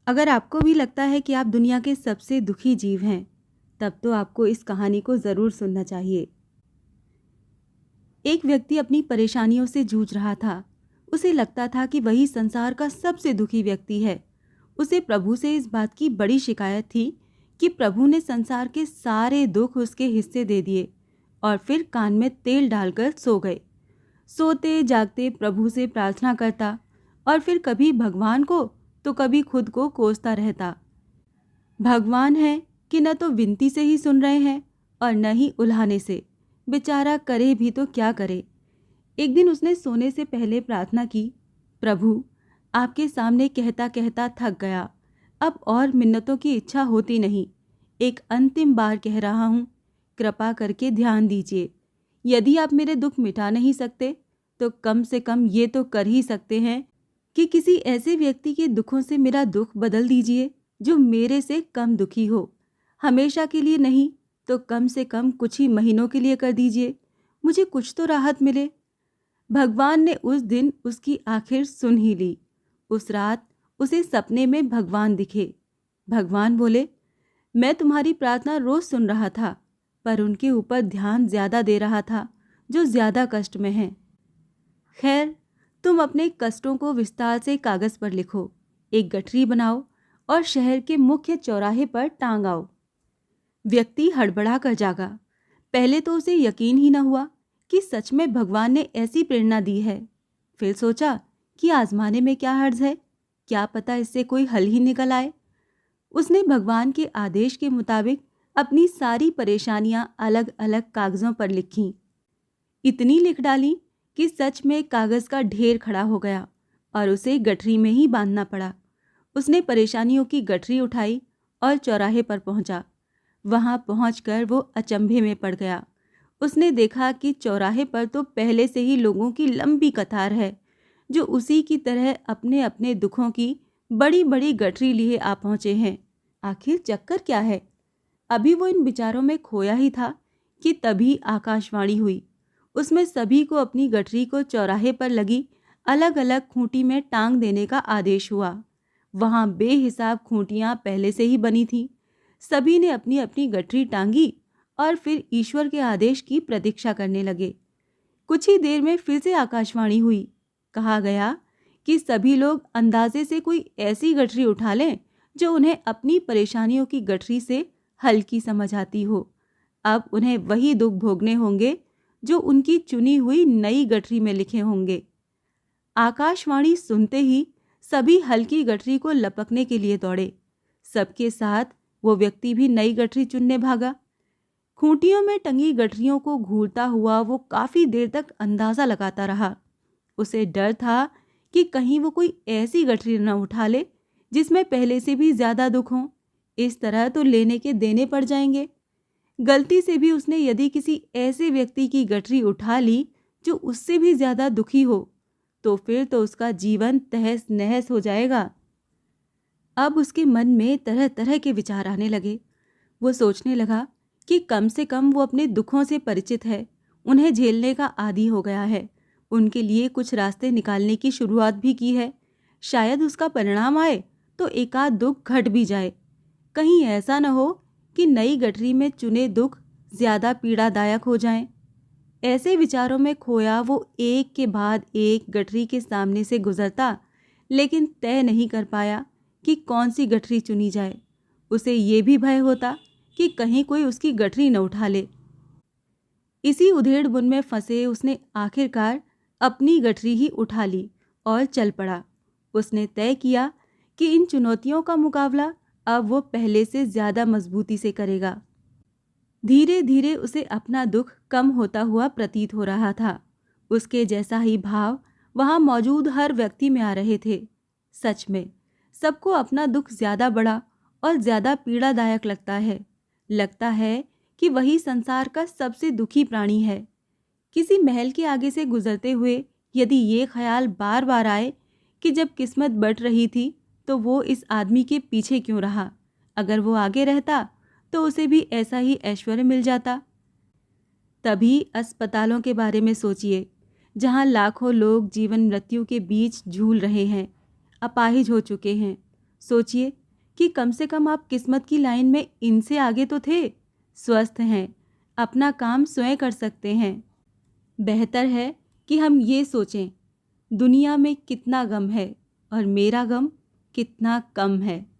अगर आपको भी लगता है कि आप दुनिया के सबसे दुखी जीव हैं, तब तो आपको इस कहानी को ज़रूर सुनना चाहिए। एक व्यक्ति अपनी परेशानियों से जूझ रहा था। उसे लगता था कि वही संसार का सबसे दुखी व्यक्ति है। उसे प्रभु से इस बात की बड़ी शिकायत थी कि प्रभु ने संसार के सारे दुख उसके हिस्से दे दिए और फिर कान में तेल डालकर सो गए। सोते जागते प्रभु से प्रार्थना करता और फिर कभी भगवान को तो कभी खुद को कोसता रहता। भगवान है कि न तो विनती से ही सुन रहे हैं और न ही उल्हाने से। बेचारा करे भी तो क्या करे। एक दिन उसने सोने से पहले प्रार्थना की, प्रभु, आपके सामने कहता कहता थक गया। अब और मिन्नतों की इच्छा होती नहीं। एक अंतिम बार कह रहा हूँ, कृपा करके ध्यान दीजिए। यदि आप मेरे दुख मिटा नहीं सकते तो कम से कम ये तो कर ही सकते हैं कि किसी ऐसे व्यक्ति के दुखों से मेरा दुख बदल दीजिए जो मेरे से कम दुखी हो। हमेशा के लिए नहीं तो कम से कम कुछ ही महीनों के लिए कर दीजिए, मुझे कुछ तो राहत मिले। भगवान ने उस दिन उसकी आखिर सुन ही ली। उस रात उसे सपने में भगवान दिखे। भगवान बोले, मैं तुम्हारी प्रार्थना रोज सुन रहा था, पर उनके ऊपर ध्यान ज्यादा दे रहा था जो ज्यादा कष्ट में हैं। खैर, तुम अपने कष्टों को विस्तार से कागज पर लिखो, एक गठरी बनाओ और शहर के मुख्य चौराहे पर टांग आओ। व्यक्ति हड़बड़ा कर जागा। पहले तो उसे यकीन ही न हुआ कि सच में भगवान ने ऐसी प्रेरणा दी है। फिर सोचा कि आजमाने में क्या हर्ज है, क्या पता इससे कोई हल ही निकल आए। उसने भगवान के आदेश के मुताबिक अपनी सारी परेशानियां अलग अलग कागजों पर लिखीं। इतनी लिख डाली कि सच में कागज का ढेर खड़ा हो गया और उसे गठरी में ही बांधना पड़ा। उसने परेशानियों की गठरी उठाई और चौराहे पर पहुंचा। वहां पहुंचकर वो अचंभे में पड़ गया। उसने देखा कि चौराहे पर तो पहले से ही लोगों की लंबी कतार है जो उसी की तरह अपने अपने दुखों की बड़ी बड़ी गठरी लिए आ पहुंचे हैं। आखिर चक्कर क्या है? अभी वो इन विचारों में खोया ही था कि तभी आकाशवाणी हुई। उसमें सभी को अपनी गठरी को चौराहे पर लगी अलग अलग खूंटी में टांग देने का आदेश हुआ। वहां बेहिसाब खूंटियां पहले से ही बनी थीं। सभी ने अपनी अपनी गठरी टांगी और फिर ईश्वर के आदेश की प्रतीक्षा करने लगे। कुछ ही देर में फिर से आकाशवाणी हुई। कहा गया कि सभी लोग अंदाजे से कोई ऐसी गठरी उठा लें जो उन्हें अपनी परेशानियों की गठरी से हल्की समझ आती हो। अब उन्हें वही दुख भोगने होंगे जो उनकी चुनी हुई नई गठरी में लिखे होंगे। आकाशवाणी सुनते ही सभी हल्की गठरी को लपकने के लिए दौड़े। सबके साथ वो व्यक्ति भी नई गठरी चुनने भागा। खूंटियों में टंगी गठरियों को घूरता हुआ वो काफी देर तक अंदाजा लगाता रहा। उसे डर था कि कहीं वो कोई ऐसी गठरी न उठा ले जिसमें पहले से भी ज्यादा दुख हो। इस तरह तो लेने के देने पड़ जाएंगे। गलती से भी उसने यदि किसी ऐसे व्यक्ति की गठरी उठा ली जो उससे भी ज्यादा दुखी हो तो फिर तो उसका जीवन तहस नहस हो जाएगा। अब उसके मन में तरह तरह के विचार आने लगे। वो सोचने लगा कि कम से कम वो अपने दुखों से परिचित है, उन्हें झेलने का आदी हो गया है। उनके लिए कुछ रास्ते निकालने की शुरुआत भी की है। शायद उसका परिणाम आए तो एकाध दुख घट भी जाए। कहीं ऐसा न हो कि नई गठरी में चुने दुख ज्यादा पीड़ादायक हो जाएं। ऐसे विचारों में खोया वो एक के बाद एक गठरी के सामने से गुजरता, लेकिन तय नहीं कर पाया कि कौन सी गठरी चुनी जाए। उसे ये भी भय होता कि कहीं कोई उसकी गठरी न उठा ले। इसी उधेड़-बुन में फंसे उसने आखिरकार अपनी गठरी ही उठा ली और चल पड़ा। उसने तय किया कि इन चुनौतियों का मुकाबला अब वो पहले से ज्यादा मजबूती से करेगा। धीरे धीरे उसे अपना दुख कम होता हुआ प्रतीत हो रहा था। उसके जैसा ही भाव वहां मौजूद हर व्यक्ति में आ रहे थे। सच में सबको अपना दुख ज्यादा बड़ा और ज्यादा पीड़ादायक लगता है। लगता है कि वही संसार का सबसे दुखी प्राणी है। किसी महल के आगे से गुजरते हुए यदि ये ख्याल बार बार आए कि जब किस्मत बट रही थी तो वो इस आदमी के पीछे क्यों रहा, अगर वो आगे रहता तो उसे भी ऐसा ही ऐश्वर्य मिल जाता। तभी अस्पतालों के बारे में सोचिए, जहां लाखों लोग जीवन मृत्यु के बीच झूल रहे हैं, अपाहिज हो चुके हैं। सोचिए कि कम से कम आप किस्मत की लाइन में इनसे आगे तो थे, स्वस्थ हैं, अपना काम स्वयं कर सकते हैं। बेहतर है कि हम ये सोचें, दुनिया में कितना गम है और मेरा गम कितना कम है।